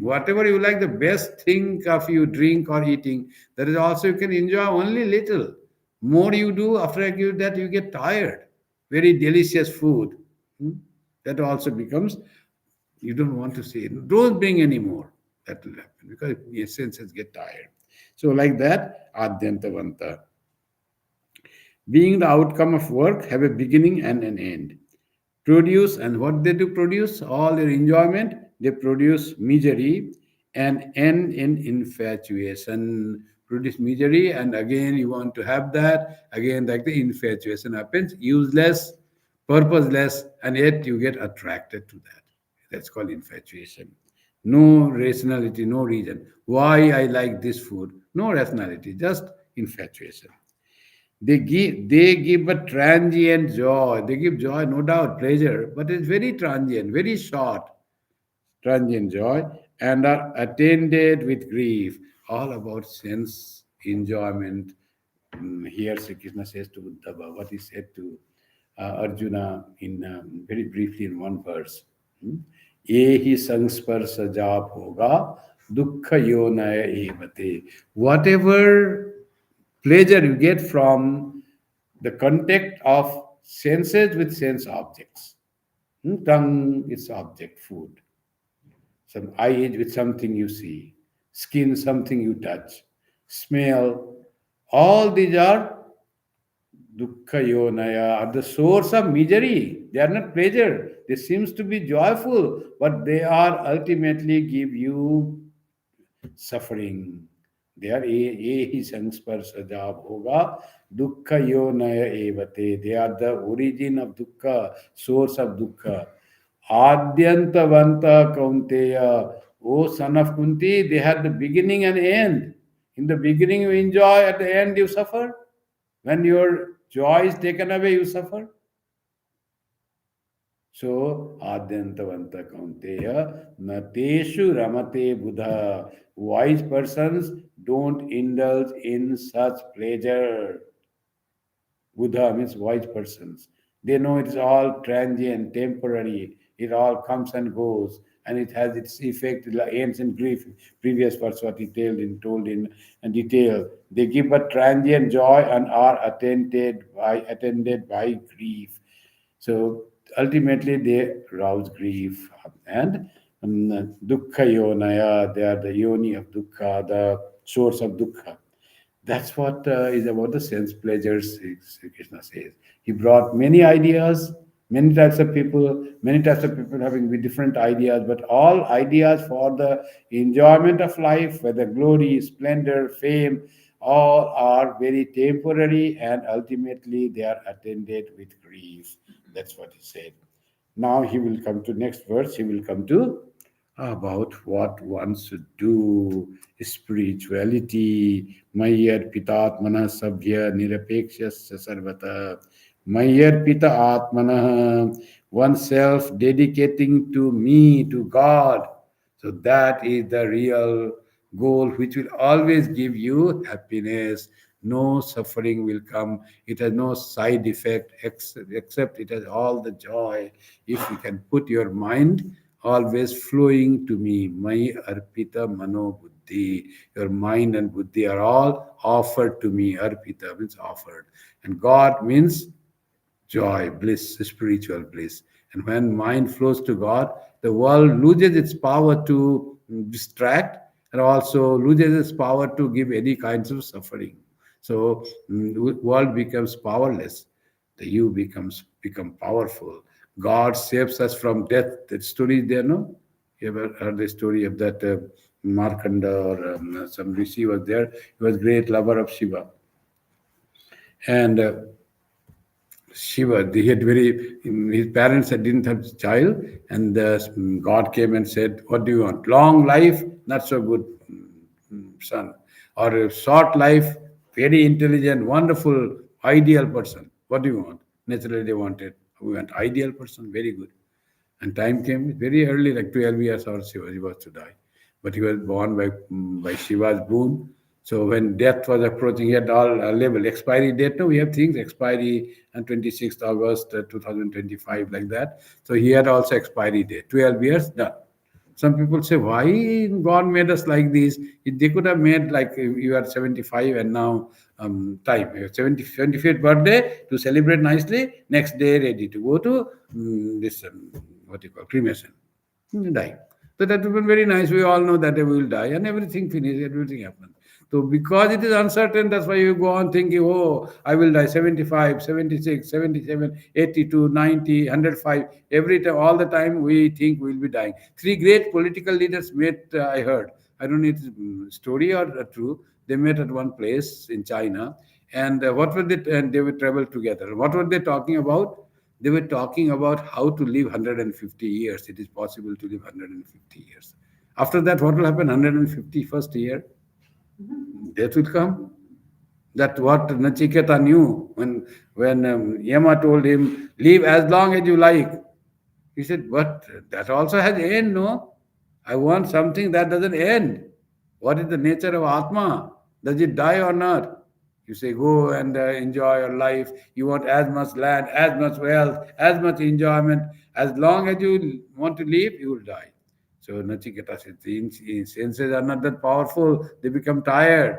Whatever you like, the best thing of you drink or eating, that is also you can enjoy only little. More you do, after I give that, you get tired. Very delicious food. Hmm? That also becomes, you don't want to say, don't bring any more. That will happen because your senses get tired. So, like that, Adyantavanta. Being the outcome of work, have a beginning and an end. Produce, and what they do produce, all their enjoyment, they produce misery and end in infatuation. Produce misery, and again you want to have that, again like the infatuation happens, useless, purposeless, and yet you get attracted to that. That's called infatuation. No rationality, no reason why I like this food, no rationality, just infatuation. They give a transient joy. They give joy, no doubt, pleasure, but it's very transient, very short. transient joy, and are attended with grief. All about sense enjoyment. Here, Sri Krishna says to Uddhava what he said to Arjuna in very briefly in one verse. Hmm? ये ही संस्पर्श जाप होगा दुख योनय evate. Whatever pleasure you get from the contact of senses with sense objects. Tongue is object, food. Some eyes with something you see. Skin, something you touch. Smell. All these are dukkha yonaya, are the source of misery. They are not pleasure. They seems to be joyful, but they are ultimately give you suffering. They are hi sangsparsa jab hoga dukkha yonaya evate. They are the origin of dukkha, source of dukkha. Adyantavanta kaunteya. O son of Kunti, they had the beginning and end. In the beginning you enjoy, at the end you suffer. When your joy is taken away, you suffer. So, Adyantavanta Kaunteya, Nateshu Ramate Buddha. Wise persons don't indulge in such pleasure. Buddha means wise persons. They know it's all transient, temporary. It all comes and goes, and it has its effect, ends in grief. Previous verse, what he told in detail. They give a transient joy and are attended by grief. So ultimately, they rouse grief and dukkha yonaya. They are the yoni of dukkha, the source of dukkha. That's what is about the sense pleasures, Sri Krishna says. He brought many ideas, many types of people having different ideas, but all ideas for the enjoyment of life, whether glory, splendor, fame, all are very temporary and ultimately they are attended with grief. That's what he said. Now he will come to next verse, he will come to about what one should do, spirituality. Mayyar pitatmana sabhya nirapekshasya sarvata. Mayyar pita atmana, oneself dedicating to me, to God. So that is the real goal which will always give you happiness. No suffering will come. It has no side effect except it has all the joy. If you can put your mind always flowing to me, my arpita mano buddhi, your mind and buddhi are all offered to me. Arpita means offered, and God means joy, bliss, spiritual bliss. And when mind flows to God, the world loses its power to distract and also loses its power to give any kinds of suffering. So world becomes powerless. The you become powerful. God saves us from death. That story is there, no? You ever heard the story of that Markanda or some rishi was there? He was great lover of Shiva. And Shiva, he had his parents didn't have child, and God came and said, "What do you want? Long life? Not so good, son. Or a short life? Very intelligent, wonderful, ideal person. What do you want?" Naturally, they wanted. We want ideal person, very good. And time came very early, like 12 years or so, he was to die. But he was born by Shiva's boon. So when death was approaching, he had all label expiry date. No, we have things expiry on 26th August 2025, like that. So he had also expiry date, 12 years done. Some people say, why God made us like this? They could have made like you are 75 and now time. Your 75th birthday to celebrate nicely. Next day, ready to go to this, what you call, cremation. Die. So that would be very nice. We all know that we will die and everything finished, everything happens. So because it is uncertain, that's why you go on thinking, oh, I will die 75, 76, 77, 82, 90, 105. Every time, all the time, we think we'll be dying. Three great political leaders met, I heard. I don't know if it's story or true. They met at one place in China. And what were they? And they would travel together. What were they talking about? They were talking about how to live 150 years. It is possible to live 150 years. After that, what will happen? 151st year, death will come. That what Nachiketa knew when Yama told him, live as long as you like. He said, but that also has end, no? I want something that doesn't end. What is the nature of Atma? Does it die or not? You say, go and enjoy your life. You want as much land, as much wealth, as much enjoyment. As long as you want to live, you will die. So Nachiketa says, the senses are not that powerful. They become tired.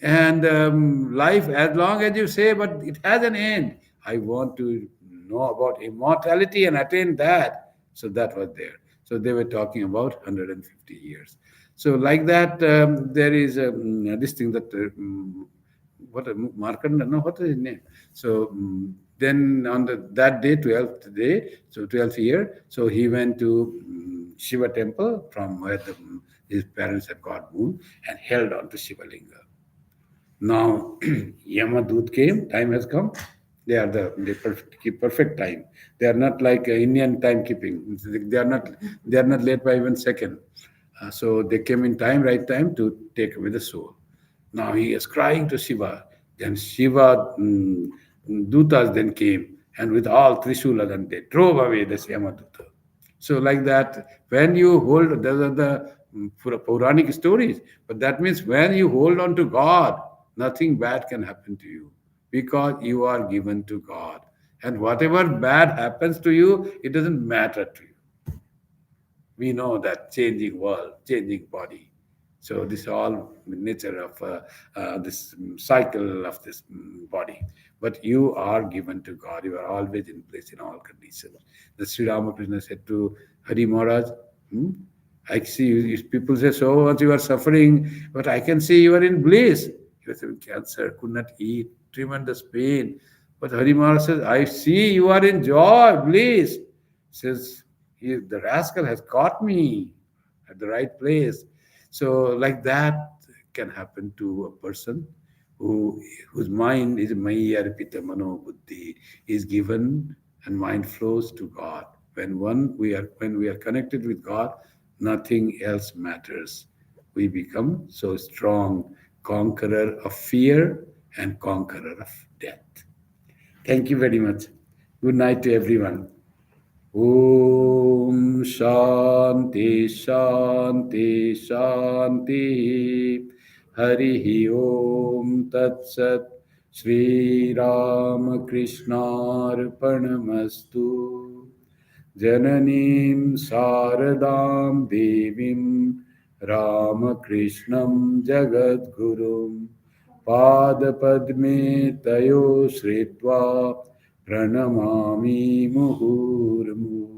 And life, as long as you say, but it has an end. I want to know about immortality and attain that. So that was there. So they were talking about 150 years. So like that, there is this thing that what a Markanda, no, what is his name? So then on that day, 12th day, so 12th year, so he went to Shiva temple from where his parents had got moon and held on to Shiva Linga. Now, Yamadut came, time has come. They keep perfect time. They are not like Indian timekeeping. They are not late by even second. So they came in time, right time to take away the soul. Now he is crying to Shiva. Then Shiva Dutas then came and with all Trishulas and they drove away the Yamaduta. So like that, when you hold, those are the Puranic stories. But that means when you hold on to God, nothing bad can happen to you because you are given to God. And whatever bad happens to you, it doesn't matter to you. We know that changing world, changing body. So this all nature of this cycle of this body. But you are given to God. You are always in place in all conditions. The Sri Ramakrishna said to Hari Maharaj, hmm, I see you, people say, so much you are suffering, but I can see you are in bliss. You are having cancer, could not eat, tremendous pain. But Hari Maharaj says, I see you are in joy, bliss. Says, the rascal has caught me at the right place. So, like that can happen to a person whose mind is Maya Arpita Mano Buddhi is given and mind flows to God. When we are connected with God, nothing else matters. We become so strong, conqueror of fear and conqueror of death. Thank you very much. Good night to everyone. Om Shanti Shanti Shanti Hari Om Tat Sat Sri Ramakrishna Arpanamastu Jananim Saradam Devim Ramakrishnam Jagadgurum Padapadme Tayo Sritva Pranamami Muhurmu